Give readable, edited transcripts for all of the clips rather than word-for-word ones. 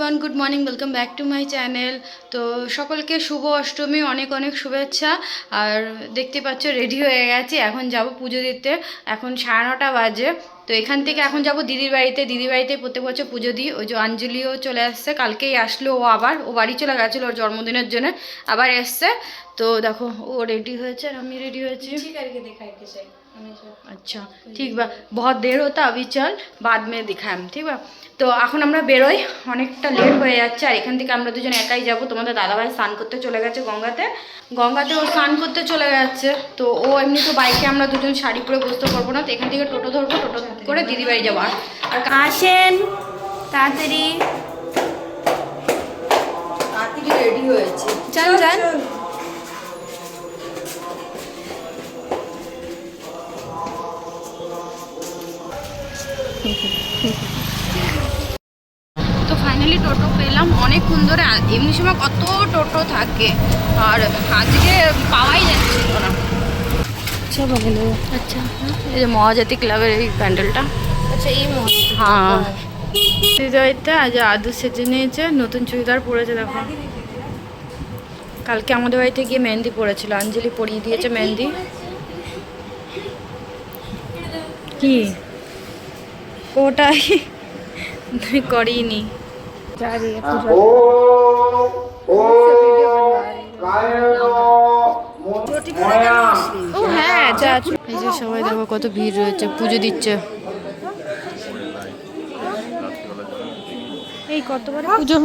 Everyone, good morning, welcome back to my channel. তো সকলকে শুভ অষ্টমী, অনেক অনেক শুভেচ্ছা। আর দেখতে পাচ্ছ রেডি হয়ে গেছি, এখন যাব পুজো দিতে। এখন 9:30 বাজে। তো এখান থেকে এখন যাব দিদির বাড়িতে প্রত্যেক বছর পুজো দিই। ওই যে অঞ্জলিও চলে আসছে, কালকেই আসলো ও বাড়ি চলে গেছিলো ওর জন্মদিনের জন্য, আবার এসছে। তো দেখো ও রেডি হয়েছে আর আমি রেডি হয়েছি। अच्छा ठीक बा, बहुत देर होता अभी, चल बाद में दिखाएं, ठीक बा। তো এখন আমরা বেরোই, অনেকটা লেট হয়ে যাচ্ছে। আর এখান থেকে আমরা দুজন একাই যাব। তোমাদের দাদাভাই স্নান করতে চলে গেছে গঙ্গাতে ও স্নান করতে চলে গেছে। তো ও এমনি তো বাইকে আমরা দুজন শাড়ি পরে বসতে পারবো না, তো এখান থেকে টোটো ধরবো, টোটো করে দিদি বাড়ি যাবো। আর আসেন তাড়াতাড়ি রেডি হয়েছে, যান যান। তো ফাইনালি টোটো পেলাম অনেকক্ষণ ধরে। এমনি সময় কত টোটো থাকে, আর আজকে পাওয়াই যাচ্ছিল না। আচ্ছা বলো। আচ্ছা এই যে মহাজাতি ক্লাবের এই প্যান্ডেলটা। আচ্ছা এই হ্যাঁ, হৃদয়টা আজ আদু সেজে নিয়েছে, নতুন চুড়িদার পরেছে দেখো। কালকে আমাদের বাড়িতে গিয়ে মেহেন্দি পড়েছিল, অঞ্জলি পরিয়ে দিয়েছে মেহেন্দি। কি ওটাই করিনি। ও হ্যাঁ, এই যে সবাই দেখো কত ভিড় রয়েছে, পুজো দিচ্ছে। এই কতবার পুজো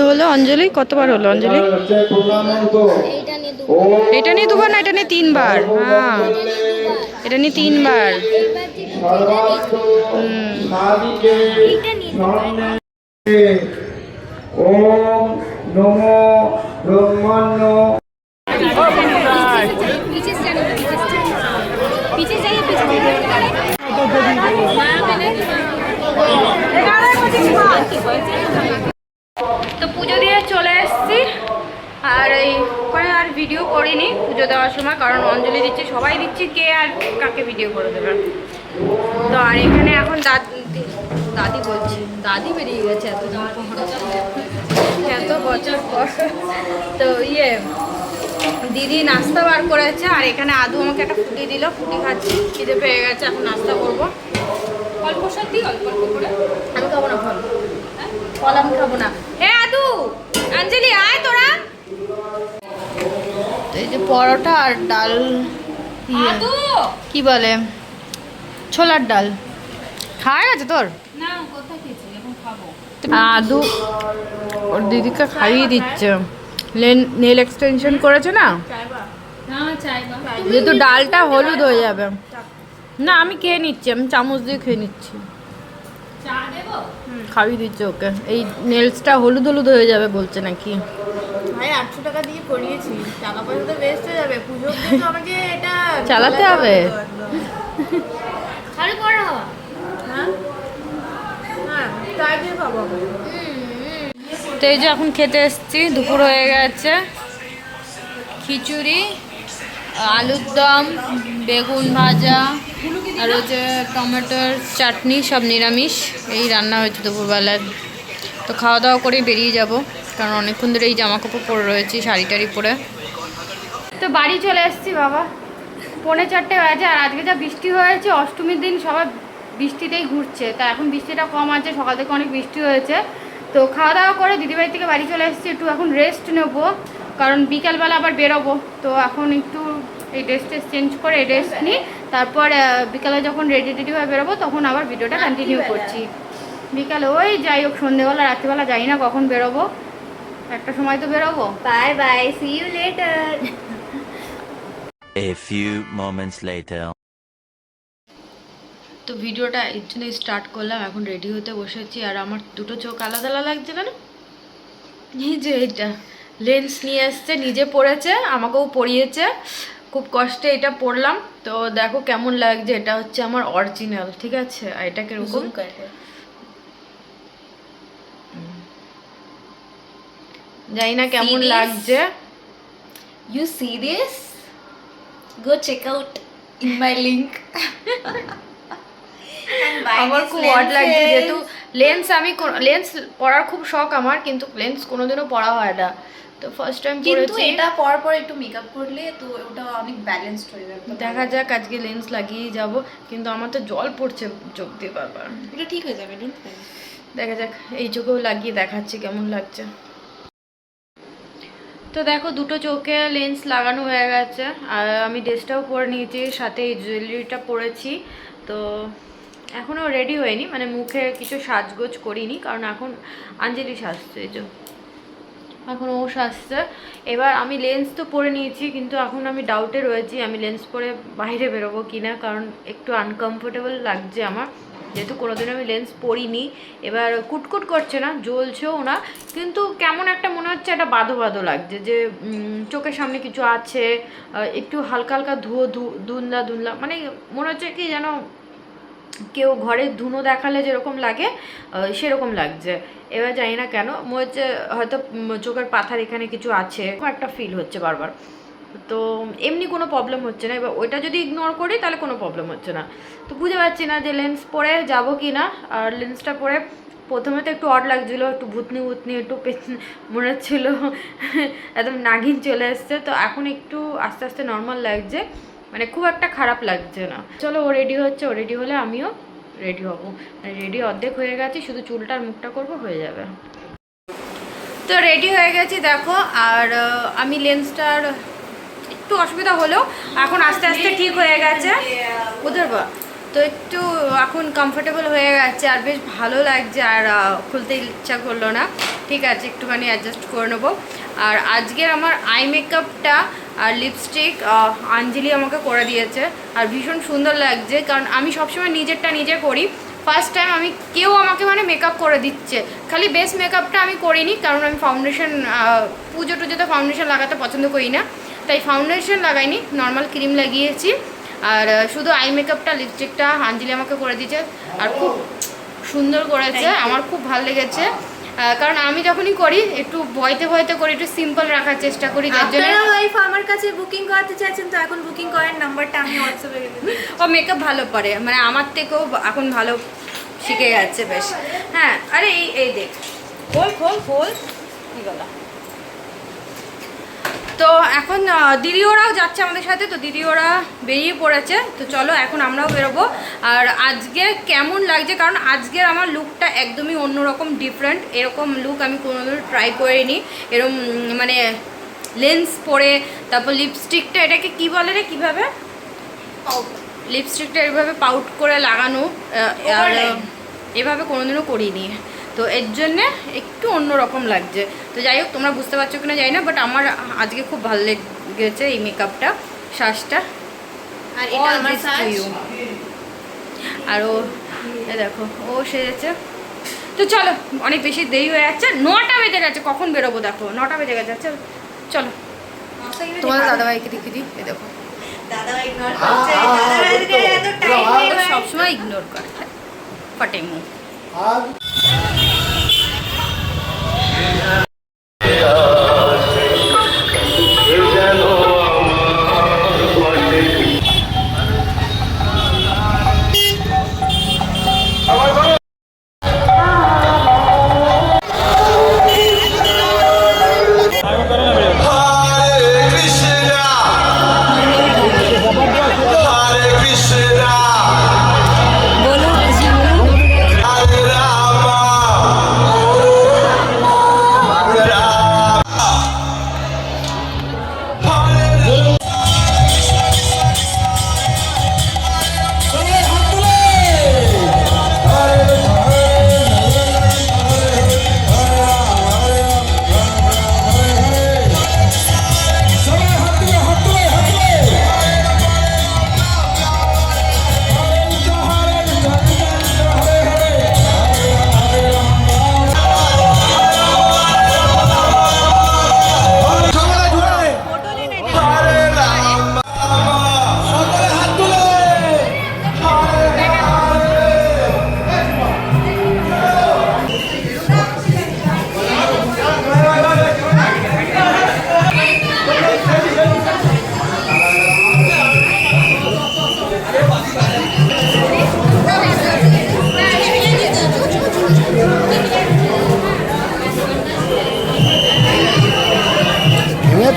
হলো অঞ্জলি, কতবার হলো অঞ্জলি? এটা নিয়ে দুবার না, এটা নিয়ে 3বার। হ্যাঁ, এটা নিয়ে 3বার। ওম নমো ব্রহ্মণ্য। তো পুজো দিয়ে চলে এসেছি। আর এই করে আর ভিডিও করিনি পুজো দেওয়ার সময়, কারণ অঞ্জলি দিচ্ছি, সবাই দিচ্ছি, কে আর কাকে ভিডিও করে দেবে। তো আর এখানে এখন দাদি বেরিয়ে গেছে এত বছর পর। তো দিদি নাস্তা বার করেছে, আর এখানে আদু আমাকে একটা ফুটি দিল, ফুটি খাচ্ছি, খিদে পেয়ে গেছে, এখন নাস্তা করবো অল্প সত্যি অল্প অল্প করে। আমি খাবো না ফল আমি খাবো না। হে আদু, অঞ্জলি আয় তোরা। তো এই যে পরোটা আর ডাল, কি বলে, ছোলার ডাল খাওয়া গেছে তোর? আদু ওর দিদিকে খাইয়ে দিচ্ছে, নেল এক্সটেনশন করেছে না, যেহেতু ডালটা হলুদ হয়ে যাবে। না আমি খেয়ে নিচ্ছি, আমি চামচ দিয়ে খেয়ে নিচ্ছি। খাইয়ে দিচ্ছে ওকে, এই নেলসটা হলুদ হলুদ হয়ে যাবে বলছে নাকি। ভাই 800 টাকা দিয়ে করিয়েছি, টাকা পয়সা তো ওয়েস্ট হয়ে যাবে। পুজো তো আমাকে এটা চালাতে হবে। খালি করো। হ্যাঁ হ্যাঁ তাই দিয়ে খাবো। তো এই যে এখন খেতে এসেছি, দুপুর হয়ে গেছে। খিচুড়ি, আলুর দম, বেগুন ভাজা, আর হচ্ছে টমেটোর চাটনি, সব নিরামিষ। এই রান্না হয়েছে দুপুরবেলায়। তো খাওয়া দাওয়া করে বেরিয়ে যাব, কারণ অনেকক্ষণ ধরে এই জামা কাপড় পরে রয়েছি, শাড়ি টাড়ি পরে। তো বাড়ি চলে এসেছি বাবা, 3:45 বাজে। আর আজকে যা বৃষ্টি হয়েছে, অষ্টমীর দিন সবাই বৃষ্টিতেই ঘুরছে। তা এখন বৃষ্টিটা কম আছে, সকাল থেকে অনেক বৃষ্টি হয়েছে। তো খাওয়া দাওয়া করে দিদিবাড়ি থেকে বাড়ি চলে এসেছি, একটু এখন রেস্ট নেবো, কারণ বিকালবেলা আবার বেরোবো। তো এখন একটু এই ড্রেস চেঞ্জ করে রেস্ট নিই, তারপর বিকালে যখন রেডি হয়ে বেরোবো তখন আবার ভিডিওটা কন্টিনিউ করছি। বিকালে ওই যাই হোক, সন্ধ্যেবেলা রাত্রিবেলা যাই না কখন বেরোবো, একটা সময় তো বেরোবো। Bye bye, see you later. A few moments later. তো ভিডিওটা এর জন্য স্টার্ট করলাম, এখন রেডি হতে বসেছি। আর আমার দুটো চোখ আলাদা আলাদা লাগছে কেন? এই যে এইটা লেন্স নিয়ে এসছে, নিজে পড়েছে, আমাকেও পরিয়েছে, খুব কষ্টে এটা পড়লাম। তো দেখো কেমন লাগছে, এটা হচ্ছে আমার অরিজিনাল, ঠিক আছে? আর এটা কিরকম জানি না কেমন লাগছে। You see this? Go check out in my link. আমার খুব অড লাগছে, যেহেতু লেন্স পরার খুব শখ আমার, কিন্তু লেন্স কোনোদিনও পরা হয় না, তো ফার্স্ট টাইম কিন্তু পরেছি। এটা পরার পর একটু মেকআপ করলে তো ওটা অনেক ব্যালেন্সড হয়ে যাবে। দেখা যাক, আজকে লেন্স লাগিয়েই যাব, কিন্তু আমার তো জল পড়ছে চোখ দিয়ে বারবার। এটা ঠিক হয়ে যাবে, ডোন্ট ওয়ারি। দেখা যাক, এই চোখেও লাগিয়ে দেখাচ্ছি কেমন লাগছে। তো দেখো, দুটো চোখে লেন্স লাগানো হয়ে গেছে, আর আমি ড্রেসটাও পরে নিয়েছি, সাথে এই জুয়েলারিটা পরেছি। তো এখনও রেডি হয়নি, মানে মুখে কিছু সাজগোজ করিনি, কারণ এখন আঞ্জলি সাজছে, এই যে এখন ও সাজছে। এবার আমি লেন্স তো পরে নিয়েছি, কিন্তু এখন আমি ডাউটে রয়েছি আমি লেন্স পরে বাইরে বেরোবো কিনা, কারণ একটু আনকমফোর্টেবল লাগছে আমার, যেহেতু কোনোদিন আমি লেন্স পরিনি। এবার কুটকুট করছে না, জ্বলছেও না, কিন্তু কেমন একটা মনে হচ্ছে একটা বাঁধো বাঁধো লাগছে, যে চোখের সামনে কিছু আছে, একটু হালকা হালকা ধুন্দলা ধুন্দলা, মানে মনে হচ্ছে কি যেন কেউ ঘরে ধুনো দেখালে যেরকম লাগে সেরকম লাগছে। এবার জানি না কেন, মনে হচ্ছে হয়তো চোখের পাথার এখানে কিছু আছে, একটা ফিল হচ্ছে বারবার। তো এমনি কোনো প্রবলেম হচ্ছে না, এবার ওইটা যদি ইগনোর করি তাহলে কোনো প্রবলেম হচ্ছে না। তো বুঝতে পারছি না যে লেন্স পরে যাব কি না। আর লেন্সটা পরে প্রথমে তো একটু অড লাগছিলো, একটু ভূতনি একটু মনে হচ্ছিল একদম নাগিন চলে এসছে। তো এখন একটু আস্তে আস্তে নর্মাল লাগছে, মানে খুব একটা খারাপ লাগছে না। চলো, ও রেডি হচ্ছে, ও রেডি হলে আমিও রেডি হব। রেডি অর্ধেক হয়ে গেছি, শুধু চুলটার মুখটা করবো, হয়ে যাবে। তো রেডি হয়ে গেছি দেখো, আর আমি লেন্সটার একটু অসুবিধা হলেও এখন আস্তে আস্তে ঠিক হয়ে গেছে, বুঝতে পারবা? তো একটু এখন কমফোর্টেবল হয়ে গেছে, আর বেশ ভালো লাগছে, আর খুলতে ইচ্ছা করলো না। ঠিক আছে, একটুখানি অ্যাডজাস্ট করে নেবো। আর আজকের আমার আই মেকআপটা আর লিপস্টিক আঞ্জলি আমাকে করে দিয়েছে, আর ভীষণ সুন্দর লাগছে, কারণ আমি সবসময় নিজেরটা নিজে করি। ফার্স্ট টাইম আমি কেউ আমাকে মানে মেকআপ করে দিচ্ছে। খালি বেস মেকআপটা আমি করিনি, কারণ আমি ফাউন্ডেশন পুজো টুজোতে ফাউন্ডেশন লাগাতে পছন্দ করি না, তাই ফাউন্ডেশন লাগাইনি, নর্মাল ক্রিম লাগিয়েছি। আর শুধু আই মেকআপটা লিপস্টিকটা আঞ্জলি আমাকে করে দিয়েছে, আর খুব সুন্দর করেছে, আমার খুব ভালো লেগেছে। কারণ আমি যখনই করি একটু ভয়তে করি, একটু সিম্পল রাখার চেষ্টা করি, যার জন্য। আপনারা ওয়াইফ আমার কাছে বুকিং করাতে চাইছেন, তো এখন বুকিং করেন, নাম্বারটা আমি হোয়াটসঅ্যাপে দিয়ে দেব। ও মেকআপ ভালো পারে, মানে আমার থেকেও এখন ভালো শিখে যাচ্ছে বেশ। হ্যাঁ, আরে এই দেখ, খোল কি গলা। তো এখন দিদি ওরাও যাচ্ছে আমাদের সাথে, তো দিদি ওরা বেরিয়ে পড়েছে। তো চলো, এখন আমরাও বেরোবো। আর আজকে কেমন লাগছে, কারণ আজকের আমার লুকটা একদমই অন্যরকম, ডিফারেন্ট। এরকম লুক আমি কোনোদিন ট্রাই করিনি, এরকম মানে লেন্স পরে, তারপর লিপস্টিকটা এটাকে কি বলে রে, কীভাবে লিপস্টিকটা এভাবে পাউট করে লাগানো, আর এভাবে কোনোদিনও করিনি, তো এর জন্যে একটু অন্যরকম লাগছে। তো যাই হোক, তোমরা বুঝতে পারছো কিনা জানি না, বাট আমার আজকে খুব ভালো লেগেছে এই মেকআপটা, শ্বাসটা। আর এটা আমার সাজ। আর ও দেখো, ও সেজেছে। তো চলো, অনেক বেশি দেরি হয়ে যাচ্ছে, 9টা বেজে গেছে, কখন বেরোবো দেখো, 9টা বেজে গেছে। আচ্ছা চলো, তোমাদের দাদাভাইকে দেখে দিই, এই দেখো দাদাভাই ইগনোর করছে, দাদাভাইকে এত টাইম নেই, সবসময় ইগনোর করে ফটে মুখ।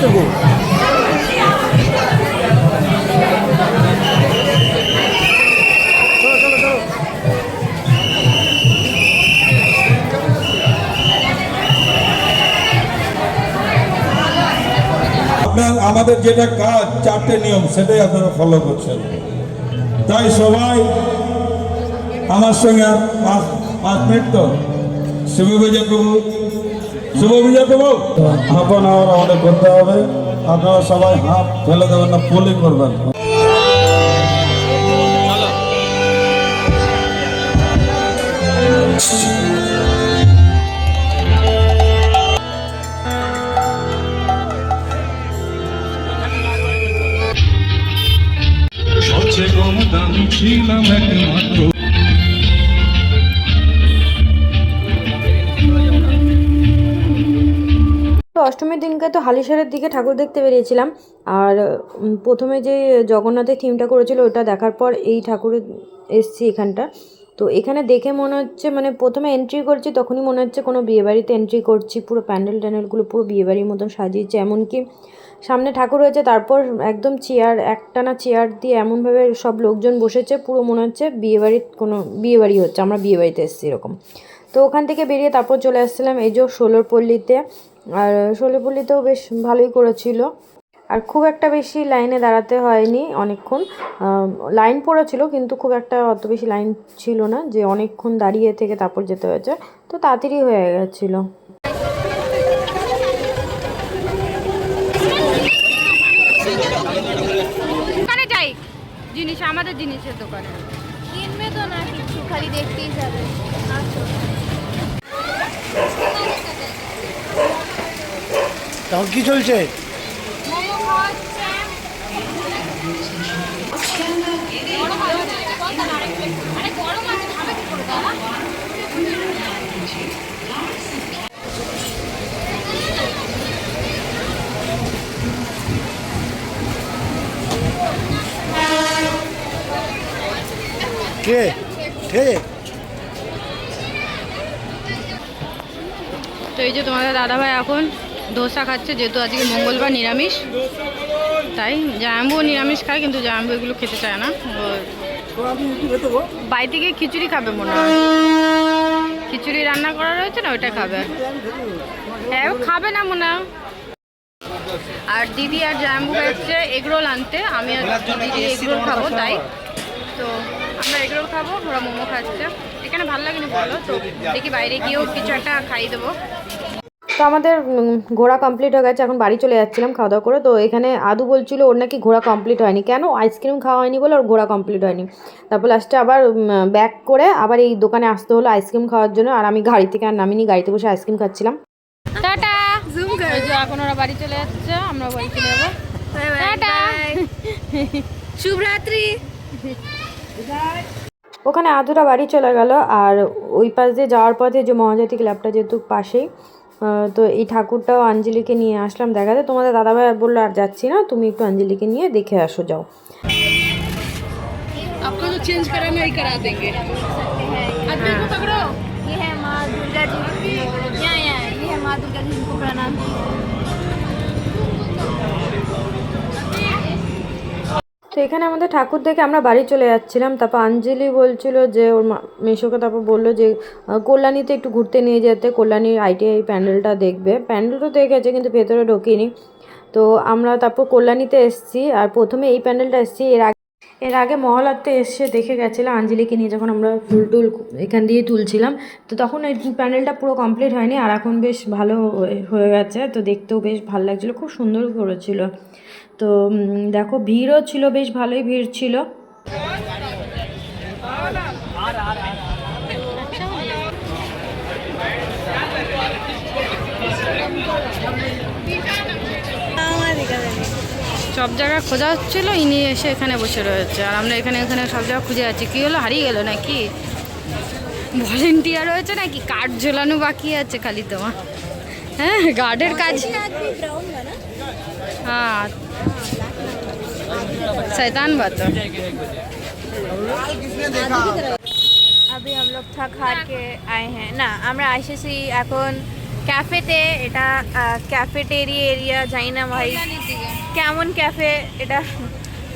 প্রত্যেকে চলো চলো চলো আমাদের যেটা কাজ 4টে নিয়ম সেটাই আপনারা ফলো করছেন, তাই সবাই আমার সঙ্গে আর 5 মিনিট তো শুভ বিজয় প্রভু, শুভ বিজয় প্রভু হাফ অ্যান আওয়ার আমাদের করতে হবে। আপনারা সবাই হাফ ফেলে দেবেন না, পোলিং করবেন। সবচেয়ে কম দামি ছিলাম একমাত্র। তো অষ্টমীর দিনকে তো হালিশহরের দিকে ঠাকুর দেখতে বেরিয়েছিলাম, আর প্রথমে যে জগন্নাথের থিমটা করেছিল ওটা দেখার পর এই ঠাকুরে এসছি এখানটা। তো এখানে দেখে মনে হচ্ছে, মানে প্রথমে এন্ট্রি করছি তখনই মনে হচ্ছে কোনো বিয়েবাড়িতে এন্ট্রি করছি। পুরো প্যান্ডেল ট্যান্ডেলগুলো পুরো বিয়েবাড়ির মতন সাজিয়েছে, এমনকি সামনে ঠাকুর হয়েছে, তারপর একদম চেয়ার, একটানা চেয়ার দিয়ে এমনভাবে সব লোকজন বসেছে, পুরো মনে হচ্ছে বিয়েবাড়ির কোনো বিয়েবাড়ি হচ্ছে, আমরা বিয়েবাড়িতে এসেছি এরকম। তো ওখান থেকে বেরিয়ে তারপর চলে আসছিলাম এই যে ষোলরপল্লীতে। আর ষোলরপল্লীতেও বেশ ভালোই করেছিল, আর খুব একটা বেশি লাইনে দাঁড়াতে হয়নি, অনেকক্ষণ লাইন পড়েছিল কিন্তু খুব একটা অত বেশি লাইন ছিল না যে অনেকক্ষণ দাঁড়িয়ে থেকে তারপর যেতে হয়েছে, তো তাড়াতাড়ি হয়ে গেছিলো। দোকানে যাই, জিনিস আমাদের জিনিসের দোকানে কিনবে তো না কিছু, খালি দেখতেই যাবে। তখন কি চলছে? মোমো খাওয়াচ্ছে। আরে গরম আছে, খাবে কি করে দাদা? কে কে তো এই যে তোমাদের দাদাভাই এখন ধোসা খাচ্ছে, যেহেতু আজকে মঙ্গলবার নিরামিষ, তাই জায়াম্বু নিরামিষ খায়, কিন্তু জায়াম্বু এগুলো খেতে চায় না। বাড়ি থেকে খিচুড়ি খাবে মনে হয়, খিচুড়ি রান্না করা রয়েছে না, ওইটা খাবে। হ্যাঁ ও খাবে না মনে হয়। আর দিদি আর জায়াম্বু খাচ্ছে এগরোল আনতে, আমি আর দিদি এগরোল খাবো, তাই তো আমরা এগরোল খাবো, ওরা মোমো খাচ্ছে। এখানে ভালো লাগেনি বলো, তো দেখি বাইরে গিয়েও কিছু একটা খাইয়ে দেবো। তো আমাদের ঘোরা কমপ্লিট হয়ে গেছে, এখন বাড়ি চলে যাচ্ছিলাম খাওয়া দাওয়া করে। তো এখানে আদু বলছিল ওর নাকি ঘোরা কমপ্লিট হয়নি, কেন আইসক্রিম খাওয়া হয়নি বলে ওর ঘোরা কমপ্লিট হয়নি। তারপর লাস্টে আবার ব্যাক করে আবার এই দোকানে আসতে হলো আইসক্রিম খাওয়ার জন্য, আর আমি গাড়ি থেকে আর নামিনি, গাড়িতে বসে আইসক্রিম খাচ্ছিলাম। টাটা, জুম করে এখন ওরা বাড়ি চলে যাচ্ছে, আমরা বাড়ি চলে যাবো। টাটা, শুভরাত্রি। ওখানে আদুরা বাড়ি চলে গেল, আর ওই পাশ দিয়ে যাওয়ার পথে যে মহাজাতি ক্লাবটা যেহেতু পাশেই, তো এই ঠাকুরটাও অঞ্জলিকে নিয়ে আসলাম দেখাতে। তোমাদের দাদাভাই বললো আর যাচ্ছি না, তুমি একটু অঞ্জলিকে নিয়ে দেখে আসো, যাও। आपको जो चेंज कराना ही करा देंगे। आदमी को पकड़ो। ये है माँ दुर्गा जी, यहाँ ये है माँ दुर्गा जी, इनको प्रणाम। তো এখানে আমাদের ঠাকুর দেখে আমরা বাড়ি চলে যাচ্ছিলাম। তারপর অঞ্জলি বলছিল যে ওর মেশোকে, তারপর বললো যে কল্যাণীতে একটু ঘুরতে নিয়ে যেতে, কল্যাণীর ITI প্যান্ডেলটা দেখবে। প্যান্ডেলটা দেখেছে কিন্তু ভেতরে ঢোকিনি। তো আমরা তারপর কল্যাণীতে এসেছি, আর প্রথমে এই প্যান্ডেলটা এসেছি। এর আগে মহলাতে এসে দেখে গেছিলাম আঞ্জলিকে নিয়ে, যখন আমরা ফুল এখান দিয়ে তুলছিলাম, তো তখন এই প্যান্ডেলটা পুরো কমপ্লিট হয়নি, আর এখন বেশ ভালো হয়ে গেছে। তো দেখতেও বেশ ভালো লাগছিলো, খুব সুন্দর করেছিল। তো দেখো ভিড়ও ছিল, বেশ ভালোই ভিড় ছিল। সব জায়গায় খোঁজা হচ্ছিল, ইনি এসে এখানে বসে রয়েছে, আর আমরা এখানে সব জায়গায় খুঁজে আছি। কি হলো, হারিয়ে গেল নাকি? ভলেন্টিয়ার রয়েছে নাকি? কার্ড ঝোলানো বাকি আছে খালি তোমার। হ্যাঁ, গার্ডের কাজ। हाँ, शैतान बात है। अभी हम लोग थक हार के आए हैं ना, আমরা এসেছি এখন ক্যাফেতে এটা ক্যাফেটেরিয়া এরিয়া যাই না ভাই কেমন ক্যাফে এটা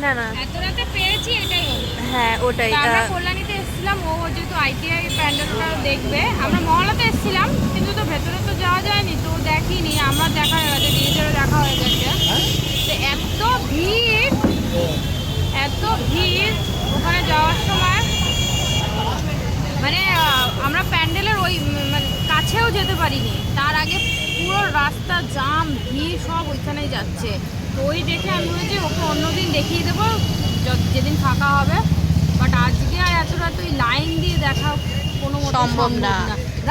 না না এত রাতে পেরেছি এটাই হলো। হ্যাঁ ওটাই তা আমরা কল্যাণীতে এসেছিলাম, ও যেহেতু আইটিআই প্যান্ডেলটা দেখবে, আমরা মহলাতে এসেছিলাম কিন্তু তো ভেতরে তো যাওয়া যায়নি, তো ও দেখিনি, আমার দেখা হয়ে গেছে, নিজেরও দেখা হয়ে গেছে। তো এত ভিড় ওখানে যাওয়ার সময়, মানে আমরা প্যান্ডেলের ওই মানে কাছেও যেতে পারিনি, তার আগে পুরো রাস্তা জাম ভিড় সব ওইখানেই যাচ্ছে। তো ওই দেখে আমি বলেছি ওকে অন্যদিন দেখিয়ে দেবো যেদিন ফাঁকা হবে, বাট আজকে আর এত রাত ওই লাইন দিয়ে দেখা কোনো মতে সম্ভব না।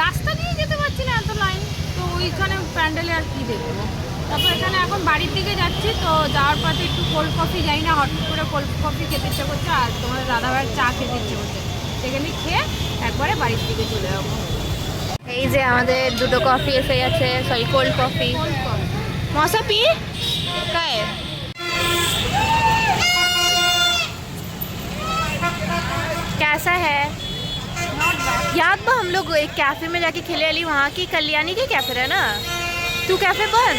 রাস্তা দিয়ে যেতে পারছি না এত লাইন, তো ওইখানে প্যান্ডেলে আর কি দেখবো। তারপর এখানে এখন বাড়ির দিকে যাচ্ছি, তো যাওয়ার পথে একটু কোল্ড কফি যাই না, হট করে কোল্ড কফি খেতে ইচ্ছে করছে, আর তোমাদের দাদাভাইয়ের চা খেতে ইচ্ছে করছে, সেখানে খেয়ে একবারে বাড়ির দিকে চলে যাবো। এই যে আমাদের দুটো কফি এসে গেছে, সরি কোল্ড কফি। मौसा पी का है कैसा है? याद बा हम लोग एक कैफे में जाके खेले वाली वहाँ की कल्याणी के कैफे है ना, तू कैफे बन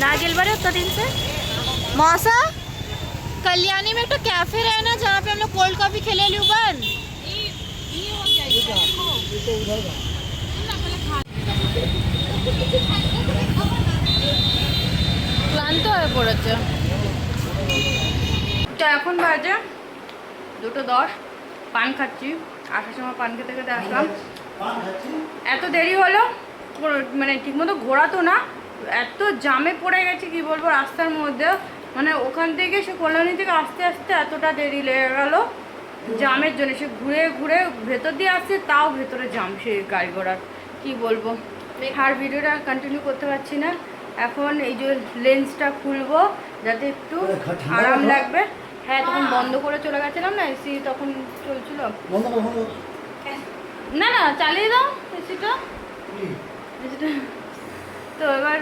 ना गेल बारे उतना दिन से। मौसा कल्याणी में एक तो कैफे रहे ना जहाँ पे हम लोग कोल्ड कॉफी खेले ली बन। ক্লান্ত হয়ে পড়েছে। তো এখন বাজে 2:10, পান খাচ্ছি, আসার সময় পান খেতে খেতে আসলাম। এত দেরি হলো, মানে ঠিকমতো ঘোরাতো না, এত জামে পড়ে গেছে কি বলবো রাস্তার মধ্যে, মানে ওখান থেকে সে কল্যাণী থেকে আসতে আসতে এতটা দেরি লেগে গেল জামের জন্য। সে ঘুরে ঘুরে ভেতর দিয়ে আসছে, তাও ভেতরে জাম, সে গাড়ি ঘোড়ার কি বলবো। আর ভিডিওটা কন্টিনিউ করতে পারছি না, এখন এই যে লেন্সটা খুলবো যাতে একটু আরাম লাগবে। হ্যাঁ তখন বন্ধ করে চলে গেছিলাম না, এসি তখন চলছিল। না না চালিয়ে দাও এসিটা। তো এবার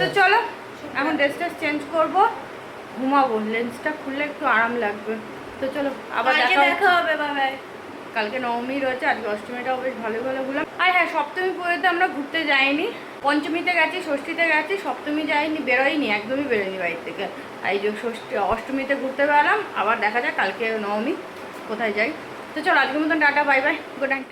তো চলো এখন ড্রেসটা চেঞ্জ করব, ঘুমাবো, লেন্সটা খুললে একটু আরাম লাগবে। তো চলো আবার দেখা হবে, বাই। কালকে নবমী রয়েছে, আজকে অষ্টমীটাও বেশ ভালো ভালো ঘুরলাম। আর হ্যাঁ সপ্তমী পুজোতে আমরা ঘুরতে যাইনি, পঞ্চমীতে গেছি, ষষ্ঠীতে গেছি, সপ্তমী যাইনি, বেরোয়নি, একদমই বেরোয়নি বাড়ি থেকে। আর এই যে অষ্টমীতে ঘুরতে বেরোলাম, আবার দেখা যাক কালকে নবমী কোথায় যাই। তো চলো আজকের মতন tata, bye bye, good night.